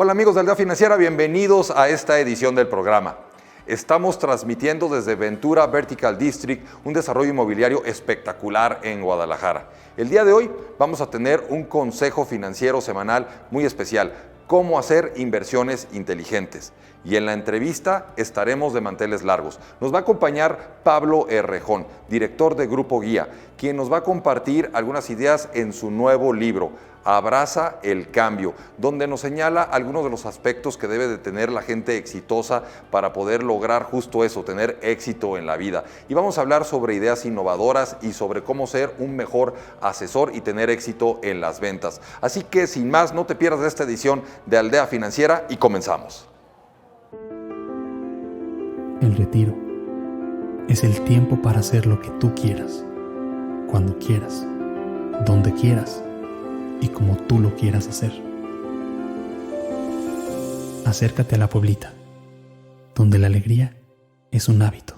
Hola amigos de Aldea Financiera, bienvenidos a esta edición del programa. Estamos transmitiendo desde Ventura Vertical District, un desarrollo inmobiliario espectacular en Guadalajara. El día de hoy vamos a tener un consejo financiero semanal muy especial, cómo hacer inversiones inteligentes. Y en la entrevista estaremos de manteles largos. Nos va a acompañar Pablo Errejón, director de Grupo Guía, quien nos va a compartir algunas ideas en su nuevo libro, Abraza el Cambio, donde nos señala algunos de los aspectos que debe de tener la gente exitosa para poder lograr justo eso, tener éxito en la vida. Y vamos a hablar sobre ideas innovadoras y sobre cómo ser un mejor asesor y tener éxito en las ventas. Así que sin más, no te pierdas esta edición de Aldea Financiera y comenzamos. El retiro es el tiempo para hacer lo que tú quieras, cuando quieras, donde quieras y como tú lo quieras hacer. Acércate a la Pueblita, donde la alegría es un hábito.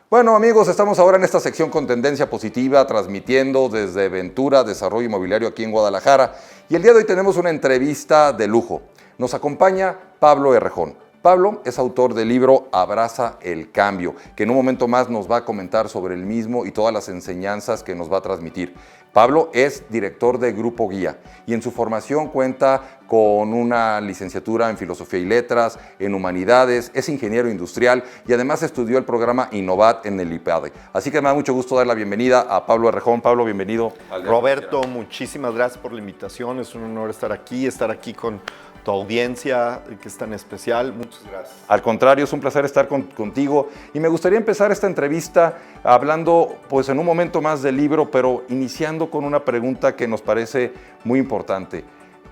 Bueno amigos, estamos ahora en esta sección con tendencia positiva, transmitiendo desde Ventura Desarrollo Inmobiliario aquí en Guadalajara. Y el día de hoy tenemos una entrevista de lujo. Nos acompaña Pablo Errejón. Pablo es autor del libro Abraza el Cambio, que en un momento más nos va a comentar sobre el mismo y todas las enseñanzas que nos va a transmitir. Pablo es director de Grupo Guía y en su formación cuenta con una licenciatura en Filosofía y Letras, en Humanidades, es ingeniero industrial y además estudió el programa Innovat en el IPADE. Así que me da mucho gusto dar la bienvenida a Pablo Errejón. Pablo, bienvenido. Roberto, muchísimas gracias por la invitación. Es un honor estar aquí con tu audiencia, que es tan especial. Muchas gracias. Al contrario, es un placer estar contigo y me gustaría empezar esta entrevista hablando pues en un momento más del libro, pero iniciando con una pregunta que nos parece muy importante.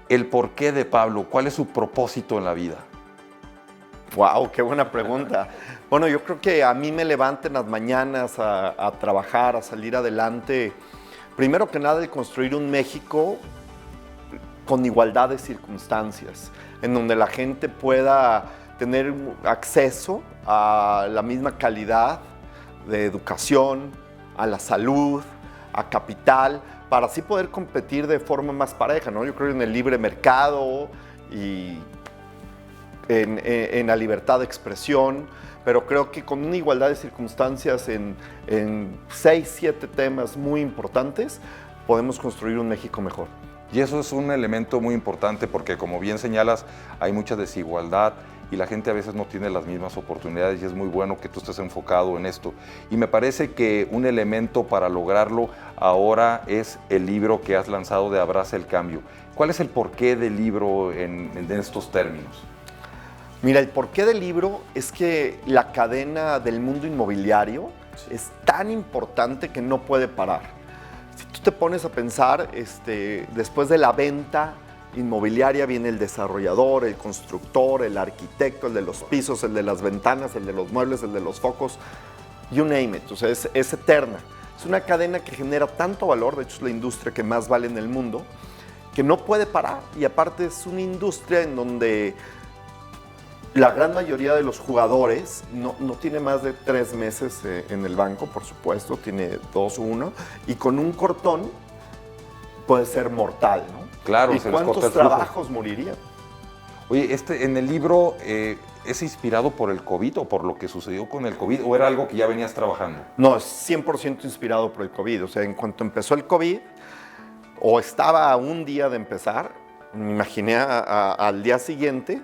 El porqué de Pablo, ¿cuál es su propósito en la vida? ¡Wow! ¡Qué buena pregunta! Bueno, yo creo que a mí me levanta en las mañanas a trabajar, a salir adelante. Primero que nada, el construir un México con igualdad de circunstancias, en donde la gente pueda tener acceso a la misma calidad de educación, a la salud, a capital, para así poder competir de forma más pareja, ¿no? Yo creo en el libre mercado y en la libertad de expresión, pero creo que con una igualdad de circunstancias en 6, 7 temas muy importantes, podemos construir un México mejor. Y eso es un elemento muy importante porque, como bien señalas, hay mucha desigualdad y la gente a veces no tiene las mismas oportunidades y es muy bueno que tú estés enfocado en esto. Y me parece que un elemento para lograrlo ahora es el libro que has lanzado de Abraza el Cambio. ¿Cuál es el porqué del libro en estos términos? Mira, el porqué del libro es que la cadena del mundo inmobiliario es tan importante que no puede parar. Si tú te pones a pensar, después de la venta inmobiliaria viene el desarrollador, el constructor, el arquitecto, el de los pisos, el de las ventanas, el de los muebles, el de los focos, you name it. O sea, es eterna. Es una cadena que genera tanto valor, de hecho es la industria que más vale en el mundo, que no puede parar. Y aparte es una industria en donde la gran mayoría de los jugadores no tiene más de 3 meses en el banco, por supuesto, tiene 2 o 1, y con un cortón puede ser mortal, ¿no? Claro, ¿Y cuántos trabajos morirían? Oye, en el libro ¿es inspirado por el COVID o por lo que sucedió con el COVID o era algo que ya venías trabajando? No, es 100% inspirado por el COVID. O sea, en cuanto empezó el COVID, o estaba a un día de empezar, me imaginé al día siguiente,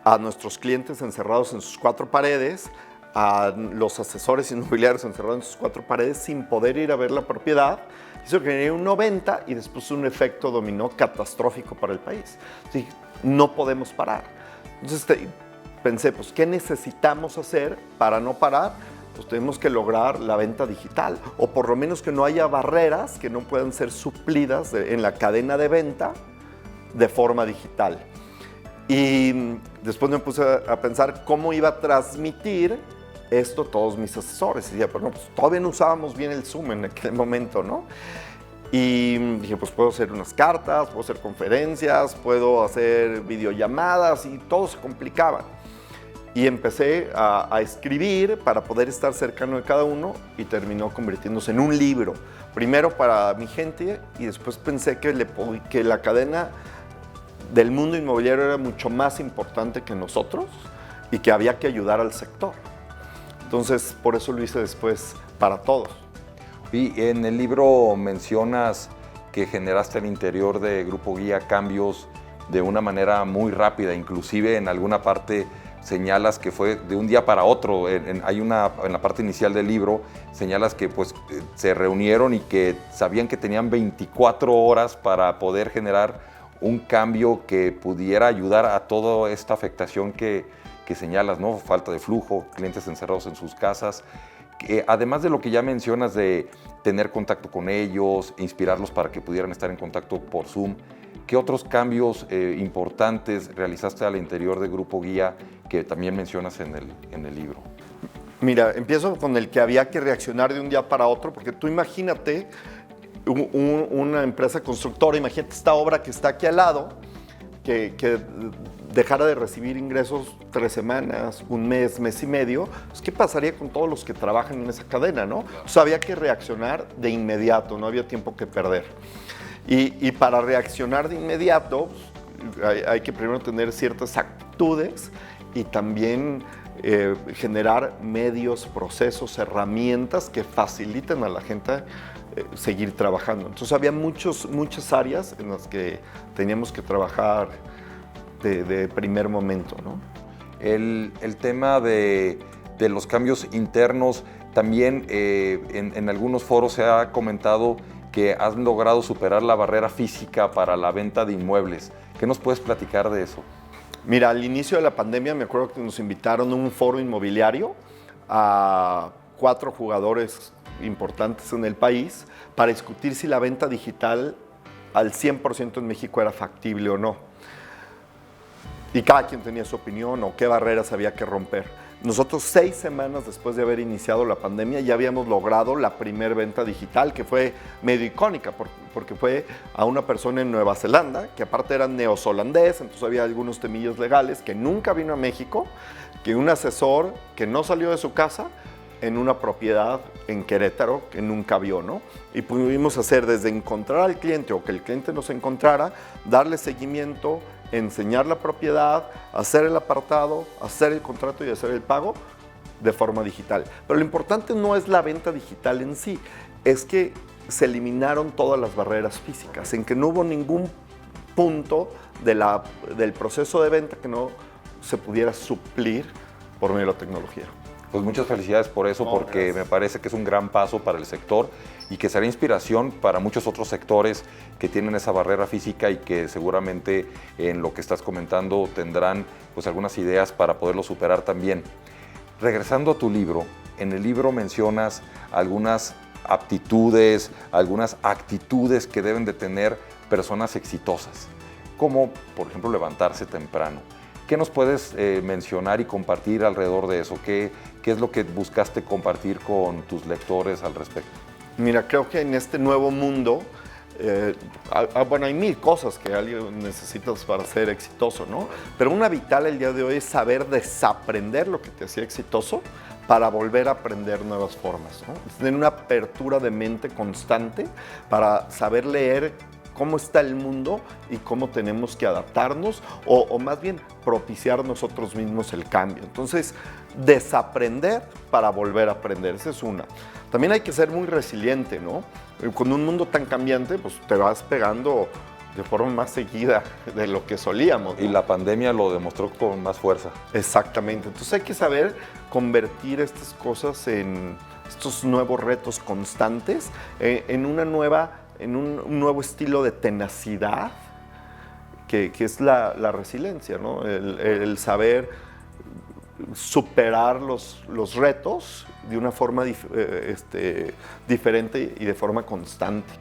a nuestros clientes encerrados en sus cuatro paredes, a los asesores inmobiliarios encerrados en sus cuatro paredes sin poder ir a ver la propiedad. Eso generó un 90 y después un efecto dominó catastrófico para el país. Sí, no podemos parar. Entonces pensé, pues, ¿qué necesitamos hacer para no parar? Pues tenemos que lograr la venta digital, o por lo menos que no haya barreras que no puedan ser suplidas en la cadena de venta de forma digital. Y después me puse a pensar cómo iba a transmitir esto a todos mis asesores. Y decía, pues, no, pues todavía no usábamos bien el Zoom en aquel momento, ¿no? Y dije, pues puedo hacer unas cartas, puedo hacer conferencias, puedo hacer videollamadas, y todo se complicaba. Y empecé a escribir para poder estar cercano de cada uno, y terminó convirtiéndose en un libro. Primero para mi gente, y después pensé que la cadena del mundo inmobiliario era mucho más importante que nosotros y que había que ayudar al sector. Entonces, por eso lo hice después para todos. Y en el libro mencionas que generaste al interior de Grupo Guía cambios de una manera muy rápida, inclusive en alguna parte señalas que fue de un día para otro. En la parte inicial del libro señalas que pues, se reunieron y que sabían que tenían 24 horas para poder generar un cambio que pudiera ayudar a toda esta afectación que señalas, ¿no? Falta de flujo, clientes encerrados en sus casas. Además de lo que ya mencionas de tener contacto con ellos, inspirarlos para que pudieran estar en contacto por Zoom, ¿qué otros cambios importantes realizaste al interior de Grupo Guía que también mencionas en el libro? Mira, empiezo con el que había que reaccionar de un día para otro, porque tú imagínate una empresa constructora, imagínate esta obra que está aquí al lado, que dejara de recibir ingresos 3 semanas, un mes, mes y medio, pues, ¿qué pasaría con todos los que trabajan en esa cadena, no? Entonces había que reaccionar de inmediato, no había tiempo que perder. Y para reaccionar de inmediato, pues, hay que primero tener ciertas actitudes y también generar medios, procesos, herramientas que faciliten a la gente seguir trabajando. Entonces había muchas áreas en las que teníamos que trabajar de primer momento, ¿no? El tema de los cambios internos, también en algunos foros se ha comentado que has logrado superar la barrera física para la venta de inmuebles. ¿Qué nos puedes platicar de eso? Mira, al inicio de la pandemia me acuerdo que nos invitaron a un foro inmobiliario a 4 jugadores importantes en el país para discutir si la venta digital al 100% en México era factible o no. Y cada quien tenía su opinión o qué barreras había que romper. Nosotros 6 semanas después de haber iniciado la pandemia ya habíamos logrado la primer venta digital, que fue medio icónica porque fue a una persona en Nueva Zelanda, que aparte era neozelandés, entonces había algunos temillos legales, que nunca vino a México, que un asesor que no salió de su casa en una propiedad en Querétaro que nunca vio, ¿no? Y pudimos hacer desde encontrar al cliente o que el cliente nos encontrara, darle seguimiento, enseñar la propiedad, hacer el apartado, hacer el contrato y hacer el pago de forma digital. Pero lo importante no es la venta digital en sí, es que se eliminaron todas las barreras físicas, en que no hubo ningún punto del proceso de venta que no se pudiera suplir por medio de la tecnología. Pues muchas felicidades por eso, porque me parece que es un gran paso para el sector y que será inspiración para muchos otros sectores que tienen esa barrera física y que seguramente en lo que estás comentando tendrán pues algunas ideas para poderlo superar también. Regresando a tu libro, en el libro mencionas algunas aptitudes, algunas actitudes que deben de tener personas exitosas, como por ejemplo levantarse temprano. ¿Qué nos puedes mencionar y compartir alrededor de eso? ¿Qué es lo que buscaste compartir con tus lectores al respecto? Mira, creo que en este nuevo mundo, bueno, hay 1000 cosas que alguien necesita para ser exitoso, ¿no? Pero una vital el día de hoy es saber desaprender lo que te hacía exitoso para volver a aprender nuevas formas, ¿no? Tener una apertura de mente constante para saber leer cómo está el mundo y cómo tenemos que adaptarnos o más bien propiciar nosotros mismos el cambio. Entonces, desaprender para volver a aprender, esa es una. También hay que ser muy resiliente, ¿no? Con un mundo tan cambiante, pues te vas pegando de forma más seguida de lo que solíamos, ¿no? Y la pandemia lo demostró con más fuerza. Exactamente. Entonces hay que saber convertir estas cosas en estos nuevos retos constantes, en un nuevo estilo de tenacidad, que es la resiliencia, ¿no? El saber superar los retos de una forma diferente y de forma constante.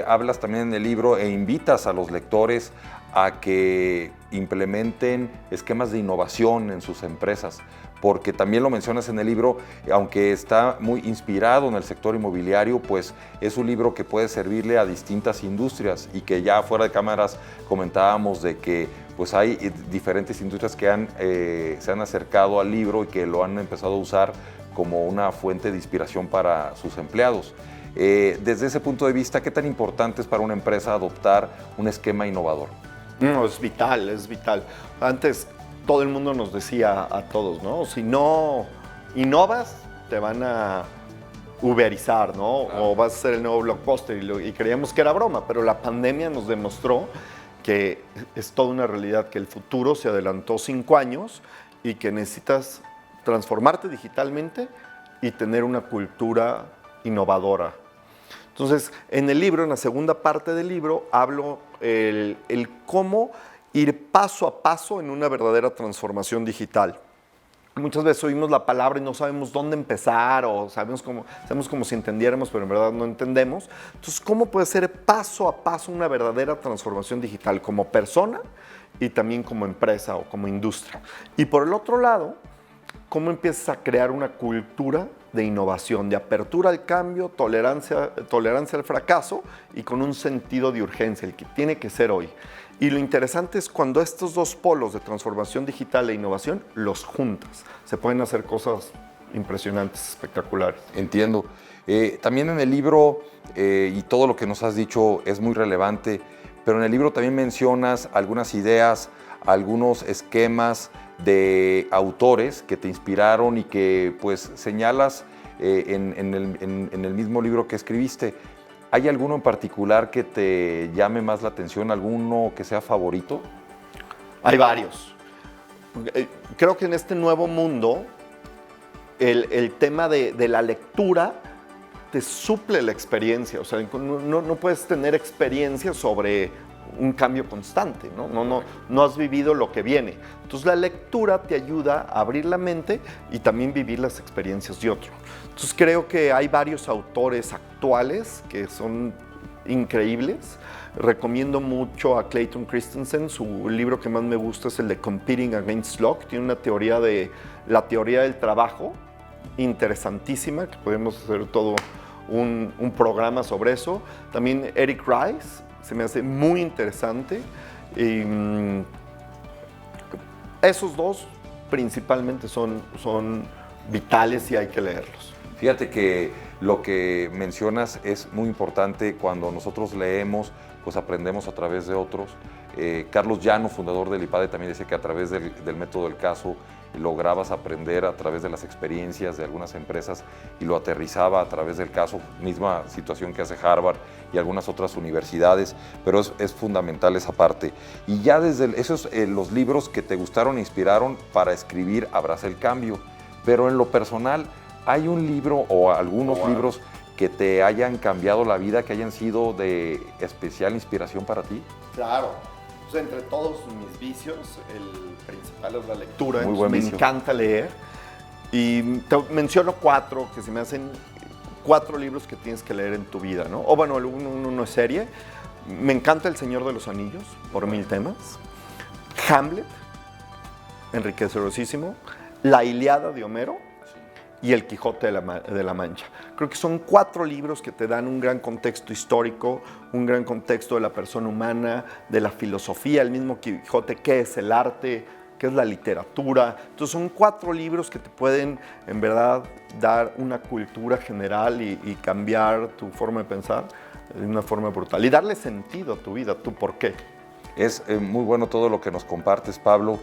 Hablas también en el libro e invitas a los lectores a que implementen esquemas de innovación en sus empresas, porque también lo mencionas en el libro, aunque está muy inspirado en el sector inmobiliario, pues es un libro que puede servirle a distintas industrias y que ya fuera de cámaras comentábamos de que pues hay diferentes industrias que se han acercado al libro y que lo han empezado a usar como una fuente de inspiración para sus empleados. Desde ese punto de vista, ¿qué tan importante es para una empresa adoptar un esquema innovador? No, es vital, es vital. Antes todo el mundo nos decía a todos, ¿no? Si no innovas, te van a uberizar, ¿no? Claro. O vas a ser el nuevo blockbuster y creíamos que era broma, pero la pandemia nos demostró que es toda una realidad, que el futuro se adelantó 5 años y que necesitas transformarte digitalmente y tener una cultura innovadora. Entonces, en el libro, en la segunda parte del libro, hablo el cómo ir paso a paso en una verdadera transformación digital. Muchas veces oímos la palabra y no sabemos dónde empezar o sabemos como si entendiéramos, pero en verdad no entendemos. Entonces, ¿cómo puede ser paso a paso una verdadera transformación digital como persona y también como empresa o como industria? Y por el otro lado, ¿cómo empiezas a crear una cultura de innovación, de apertura al cambio, tolerancia al fracaso y con un sentido de urgencia, el que tiene que ser hoy? Y lo interesante es cuando estos dos polos de transformación digital e innovación los juntas. Se pueden hacer cosas impresionantes, espectaculares. Entiendo. También en el libro, y todo lo que nos has dicho es muy relevante, pero en el libro también mencionas algunas ideas, algunos esquemas de autores que te inspiraron y que pues señalas en el mismo libro que escribiste. ¿Hay alguno en particular que te llame más la atención? ¿Alguno que sea favorito? Hay varios. Creo que en este nuevo mundo el tema de la lectura te suple la experiencia. O sea, no puedes tener experiencia sobre un cambio constante, ¿no? No has vivido lo que viene. Entonces la lectura te ayuda a abrir la mente y también vivir las experiencias de otro. Entonces creo que hay varios autores actuales que son increíbles. Recomiendo mucho a Clayton Christensen. Su libro que más me gusta es el de Competing Against Luck. Tiene una teoría la teoría del trabajo interesantísima, que podemos hacer todo un programa sobre eso. También Eric Rice se me hace muy interesante. Esos dos principalmente son vitales y hay que leerlos. Fíjate que lo que mencionas es muy importante. Cuando nosotros leemos, pues aprendemos a través de otros. Carlos Llano, fundador del IPADE, también decía que a través del método del caso lograbas aprender a través de las experiencias de algunas empresas y lo aterrizaba a través del caso, misma situación que hace Harvard y algunas otras universidades, pero es fundamental esa parte. Y ya desde esos los libros que te gustaron e inspiraron para escribir Abraza el Cambio, pero en lo personal, ¿hay un libro o algunos libros que te hayan cambiado la vida, que hayan sido de especial inspiración para ti? Claro. Entre todos mis vicios, el principal es la lectura. Muy buen vicio. Me encanta leer. Y te menciono 4 que se me hacen 4 libros que tienes que leer en tu vida, ¿no? O bueno, uno es serie. Me encanta El Señor de los Anillos, por 1000 temas. Hamlet, enriquecedorosísimo. La Ilíada de Homero y El Quijote de la Mancha. Creo que son 4 libros que te dan un gran contexto histórico, un gran contexto de la persona humana, de la filosofía, el mismo Quijote, qué es el arte, qué es la literatura. Entonces son 4 libros que te pueden, en verdad, dar una cultura general y cambiar tu forma de pensar de una forma brutal. Y darle sentido a tu vida, tu por qué. Es muy bueno todo lo que nos compartes, Pablo.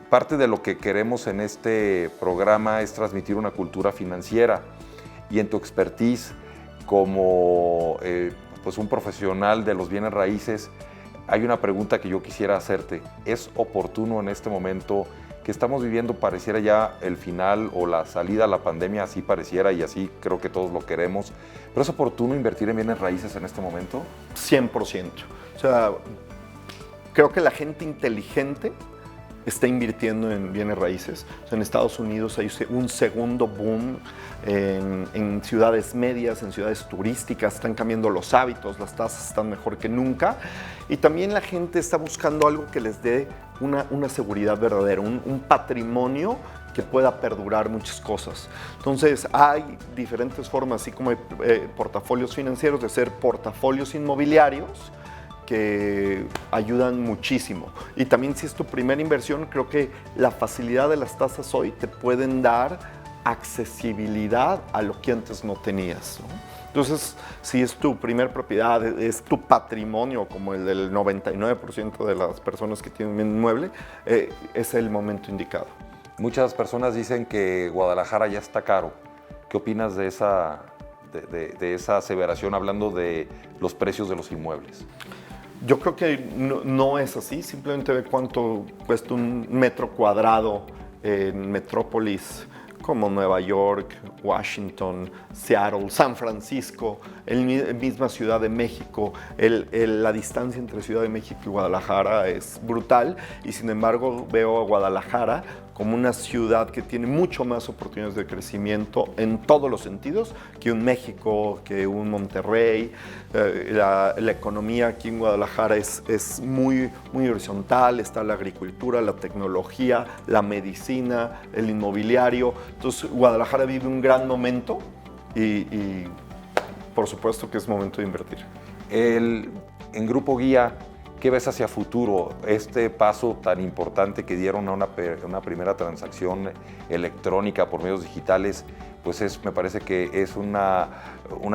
Parte de lo que queremos en este programa es transmitir una cultura financiera y en tu expertise, como pues un profesional de los bienes raíces, hay una pregunta que yo quisiera hacerte. ¿Es oportuno en este momento que estamos viviendo, pareciera ya el final o la salida a la pandemia, así pareciera y así creo que todos lo queremos, pero es oportuno invertir en bienes raíces en este momento? 100%. O sea, creo que la gente inteligente está invirtiendo en bienes raíces. O sea, en Estados Unidos hay un segundo boom en ciudades medias, en ciudades turísticas, están cambiando los hábitos, las tasas están mejor que nunca y también la gente está buscando algo que les dé una seguridad verdadera, un patrimonio que pueda perdurar muchas cosas. Entonces hay diferentes formas, así como hay portafolios financieros, de ser portafolios inmobiliarios que ayudan muchísimo. Y también si es tu primera inversión, creo que la facilidad de las tasas hoy te pueden dar accesibilidad a lo que antes no tenías, ¿no? Entonces, si es tu primer propiedad, es tu patrimonio, como el del 99% de las personas que tienen un inmueble, es el momento indicado. Muchas personas dicen que Guadalajara ya está caro. ¿Qué opinas de esa aseveración hablando de los precios de los inmuebles? Yo creo que no es así, simplemente ve cuánto cuesta un metro cuadrado en metrópolis como Nueva York, Washington, Seattle, San Francisco, misma Ciudad de México. La distancia entre Ciudad de México y Guadalajara es brutal y sin embargo veo a Guadalajara como una ciudad que tiene mucho más oportunidades de crecimiento en todos los sentidos que un México, que un Monterrey. La economía aquí en Guadalajara es muy horizontal, está la agricultura, la tecnología, la medicina, el inmobiliario. Entonces Guadalajara vive un gran momento y por supuesto que es momento de invertir. En Grupo Guía, ¿qué ves hacia futuro? Este paso tan importante que dieron a una primera transacción electrónica por medios digitales, pues me parece que es una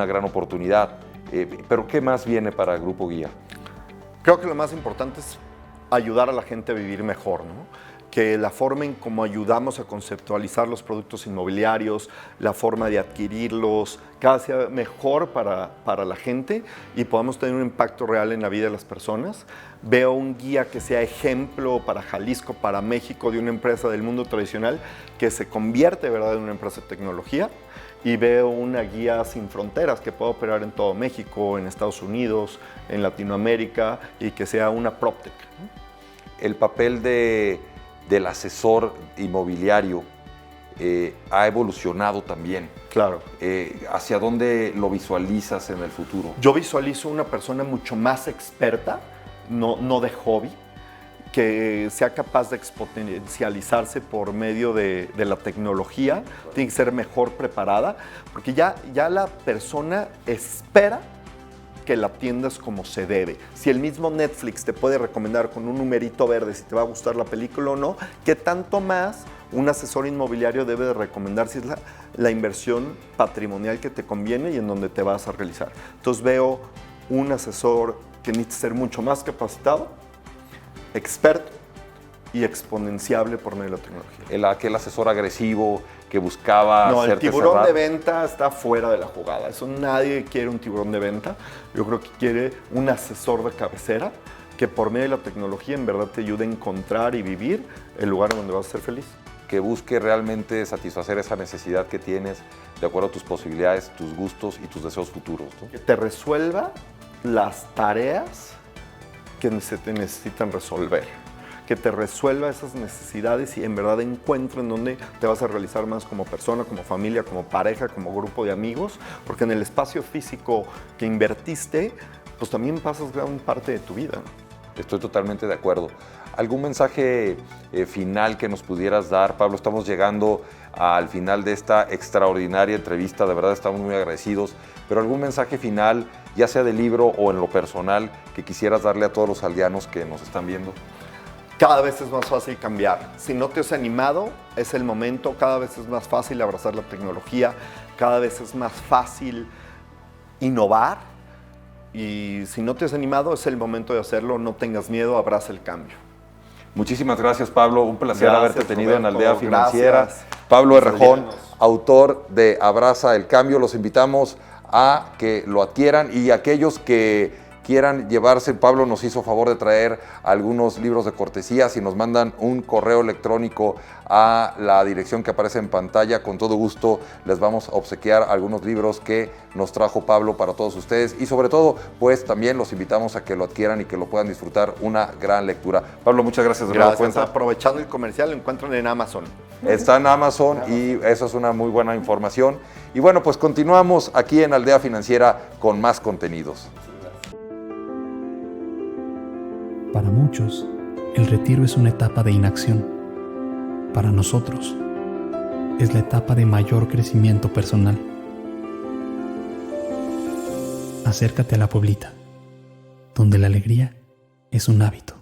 gran oportunidad. Pero ¿qué más viene para Grupo Guía? Creo que lo más importante es ayudar a la gente a vivir mejor, ¿no? Que la forma en cómo ayudamos a conceptualizar los productos inmobiliarios, la forma de adquirirlos, cada vez sea mejor para la gente y podamos tener un impacto real en la vida de las personas. Veo un guía que sea ejemplo para Jalisco, para México, de una empresa del mundo tradicional que se convierte, ¿verdad?, en una empresa de tecnología. Y veo una guía sin fronteras que pueda operar en todo México, en Estados Unidos, en Latinoamérica y que sea una PropTech, ¿no? El papel del asesor inmobiliario ha evolucionado también. Claro. ¿Hacia dónde lo visualizas en el futuro? Yo visualizo una persona mucho más experta, no de hobby, que sea capaz de exponencializarse por medio de la tecnología, tiene que ser mejor preparada, porque ya la persona espera que la atiendas como se debe. Si el mismo Netflix te puede recomendar con un numerito verde si te va a gustar la película o no, ¿qué tanto más un asesor inmobiliario debe de recomendar si es la inversión patrimonial que te conviene y en donde te vas a realizar? Entonces veo un asesor que necesita ser mucho más capacitado, experto y exponenciable por medio de la tecnología. Aquel asesor agresivo que buscaba No, el hacerte tiburón cerrar. de venta está fuera de la jugada. Eso nadie quiere un tiburón de venta. Yo creo que quiere un asesor de cabecera que por medio de la tecnología en verdad te ayude a encontrar y vivir el lugar donde vas a ser feliz. Que busque realmente satisfacer esa necesidad que tienes de acuerdo a tus posibilidades, tus gustos y tus deseos futuros, ¿no? Que te resuelva las tareas que se te necesitan resolver. Que te resuelva esas necesidades y en verdad encuentre en dónde te vas a realizar más como persona, como familia, como pareja, como grupo de amigos, porque en el espacio físico que invertiste, pues también pasas gran parte de tu vida. Estoy totalmente de acuerdo. ¿Algún mensaje final que nos pudieras dar, Pablo? Estamos llegando al final de esta extraordinaria entrevista, de verdad estamos muy agradecidos, pero algún mensaje final, ya sea del libro o en lo personal, que quisieras darle a todos los aldeanos que nos están viendo. Cada vez es más fácil cambiar. Si no te has animado, es el momento. Cada vez es más fácil abrazar la tecnología. Cada vez es más fácil innovar. Y si no te has animado, es el momento de hacerlo. No tengas miedo, abraza el cambio. Muchísimas gracias, Pablo. Un placer haberte tenido Roberto, en Aldea Financiera. gracias. Pablo Errejón, Aldeanos. autor de Abraza el Cambio. Los invitamos a que lo adquieran, y aquellos que quieran llevarse, Pablo nos hizo favor de traer algunos libros de cortesía. Si nos mandan un correo electrónico a la dirección que aparece en pantalla, con todo gusto les vamos a obsequiar algunos libros que nos trajo Pablo para todos ustedes, y sobre todo pues también los invitamos a que lo adquieran y que lo puedan disfrutar, una gran lectura. Pablo, muchas gracias. Gracias. Aprovechando el comercial, lo encuentran en Amazon. Está en Amazon y eso es una muy buena información. Y bueno, pues continuamos aquí en Aldea Financiera con más contenidos. Para muchos, el retiro es una etapa de inacción. Para nosotros, es la etapa de mayor crecimiento personal. Acércate a la Pueblita, donde la alegría es un hábito.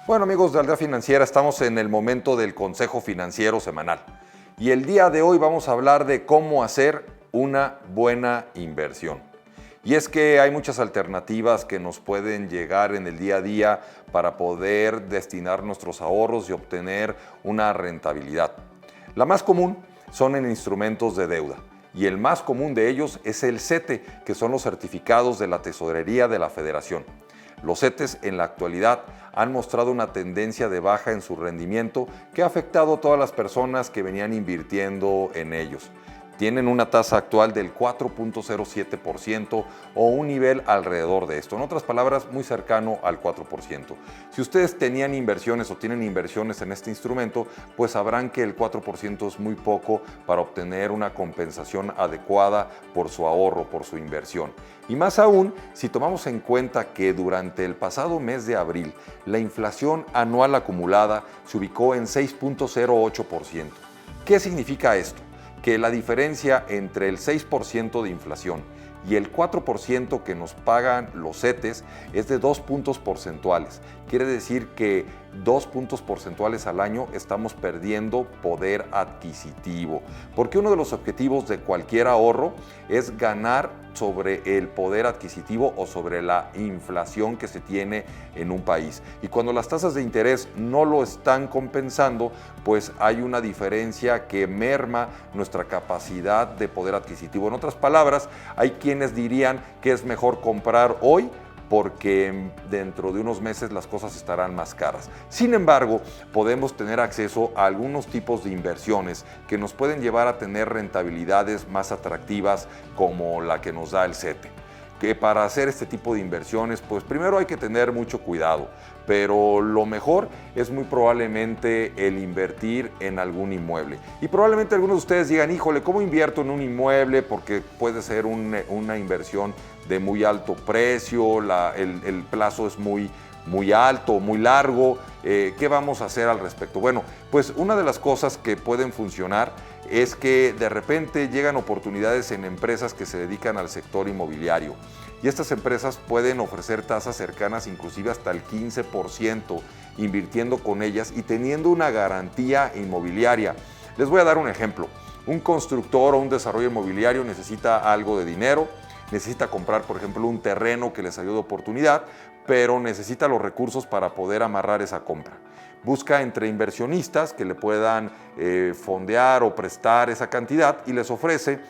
Bueno, amigos de Aldea Financiera, estamos en el momento del Consejo Financiero Semanal. Y el día de hoy vamos a hablar de cómo hacer una buena inversión. Y es que hay muchas alternativas que nos pueden llegar en el día a día para poder destinar nuestros ahorros y obtener una rentabilidad. La más común son en instrumentos de deuda. Y el más común de ellos es el CETE, que son los certificados de la Tesorería de la Federación. Los CETES en la actualidad han mostrado una tendencia de baja en su rendimiento que ha afectado a todas las personas que venían invirtiendo en ellos. Tienen una tasa actual del 4.07% o un nivel alrededor de esto. En otras palabras, muy cercano al 4%. Si ustedes tenían inversiones o tienen inversiones en este instrumento, pues sabrán que el 4% es muy poco para obtener una compensación adecuada por su ahorro, por su inversión. Y más aún, si tomamos en cuenta que durante el pasado mes de abril, la inflación anual acumulada se ubicó en 6.08%. ¿Qué significa esto? Que la diferencia entre el 6% de inflación y el 4% que nos pagan los CETES es de 2 puntos porcentuales. Quiere decir que 2 puntos porcentuales al año estamos perdiendo poder adquisitivo. Porque uno de los objetivos de cualquier ahorro es ganar sobre el poder adquisitivo o sobre la inflación que se tiene en un país. Y cuando las tasas de interés no lo están compensando, pues hay una diferencia que merma nuestra capacidad de poder adquisitivo. En otras palabras, hay quienes dirían que es mejor comprar hoy porque dentro de unos meses las cosas estarán más caras. Sin embargo, podemos tener acceso a algunos tipos de inversiones que nos pueden llevar a tener rentabilidades más atractivas como la que nos da el CETE. Que para hacer este tipo de inversiones, pues primero hay que tener mucho cuidado, pero lo mejor es muy probablemente el invertir en algún inmueble. Y probablemente algunos de ustedes digan, híjole, ¿cómo invierto en un inmueble? Porque puede ser una inversión de muy alto precio, el plazo es muy alto, muy largo. ¿Qué vamos a hacer al respecto? Bueno, pues una de las cosas que pueden funcionar es que de repente llegan oportunidades en empresas que se dedican al sector inmobiliario. Y estas empresas pueden ofrecer tasas cercanas inclusive hasta el 15% invirtiendo con ellas y teniendo una garantía inmobiliaria. Les voy a dar un ejemplo. Un constructor o un desarrollo inmobiliario necesita algo de dinero, necesita comprar, por ejemplo, un terreno que les salió de oportunidad, pero necesita los recursos para poder amarrar esa compra. Busca entre inversionistas que le puedan fondear o prestar esa cantidad y les ofrece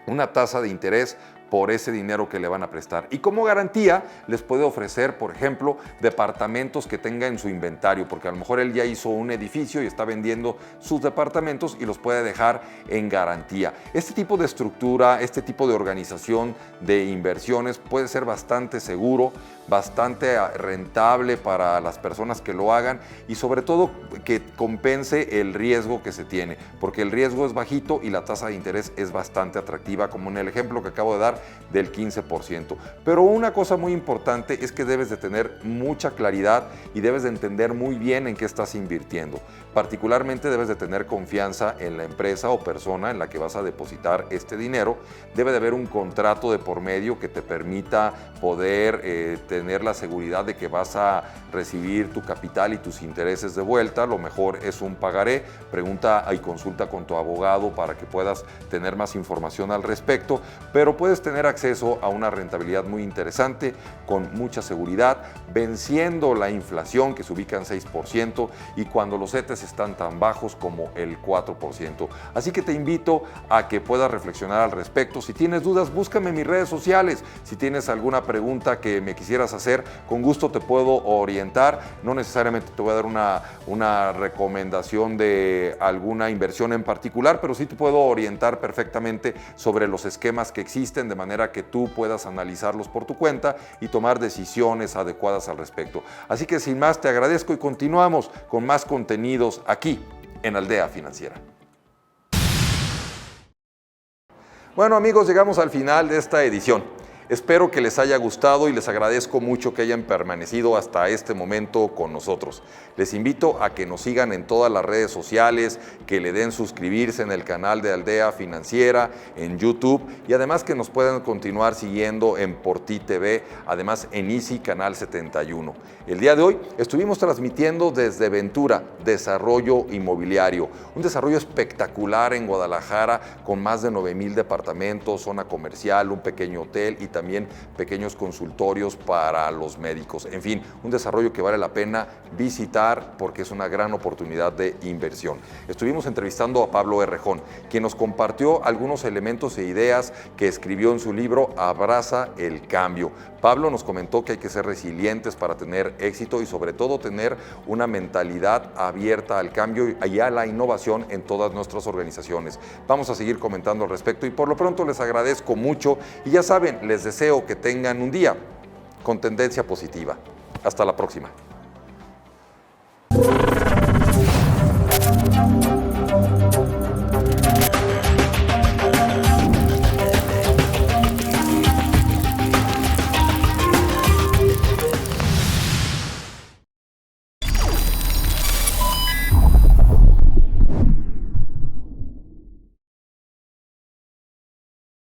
una tasa de interés por ese dinero que le van a prestar. Y como garantía les puede ofrecer, por ejemplo, departamentos que tenga en su inventario, porque a lo mejor él ya hizo un edificio y está vendiendo sus departamentos y los puede dejar en garantía. Este tipo de estructura, este tipo de organización de inversiones puede ser bastante seguro, bastante rentable para las personas que lo hagan y sobre todo que compense el riesgo que se tiene, porque el riesgo es bajito y la tasa de interés es bastante atractiva, como en el ejemplo que acabo de dar del 15%. Pero una cosa muy importante es que debes de tener mucha claridad y debes de entender muy bien en qué estás invirtiendo. Particularmente debes de tener confianza en la empresa o persona en la que vas a depositar este dinero. Debe de haber un contrato de por medio que te permita poder tener la seguridad de que vas a recibir tu capital y tus intereses de vuelta. Lo mejor es un pagaré. Pregunta y consulta con tu abogado para que puedas tener más información al respecto, pero puedes tener acceso a una rentabilidad muy interesante con mucha seguridad, venciendo la inflación que se ubica en 6% y cuando los CETES están tan bajos como el 4%. Así que te invito a que puedas reflexionar al respecto. Si tienes dudas, búscame en mis redes sociales. Si tienes alguna pregunta que me quisieras hacer, con gusto te puedo orientar. No necesariamente te voy a dar una recomendación de alguna inversión en particular, pero sí te puedo orientar perfectamente sobre los esquemas que existen, de manera que tú puedas analizarlos por tu cuenta y tomar decisiones adecuadas al respecto. Así que sin más, te agradezco y continuamos con más contenidos aquí en Aldea Financiera. Bueno amigos, llegamos al final de esta edición. Espero que les haya gustado y les agradezco mucho que hayan permanecido hasta este momento con nosotros. Les invito a que nos sigan en todas las redes sociales, que le den suscribirse en el canal de Aldea Financiera, en YouTube y además que nos puedan continuar siguiendo en Por Ti TV, además en Easy Canal 71. El día de hoy estuvimos transmitiendo desde Ventura, Desarrollo Inmobiliario, un desarrollo espectacular en Guadalajara con más de 9,000 departamentos, zona comercial, un pequeño hotel y también pequeños consultorios para los médicos. En fin, un desarrollo que vale la pena visitar porque es una gran oportunidad de inversión. Estuvimos entrevistando a Pablo Errejón, quien nos compartió algunos elementos e ideas que escribió en su libro Abraza el Cambio. Pablo nos comentó que hay que ser resilientes para tener éxito y sobre todo tener una mentalidad abierta al cambio y a la innovación en todas nuestras organizaciones. Vamos a seguir comentando al respecto y por lo pronto les agradezco mucho y ya saben, les deseo que tengan un día con tendencia positiva. Hasta la próxima.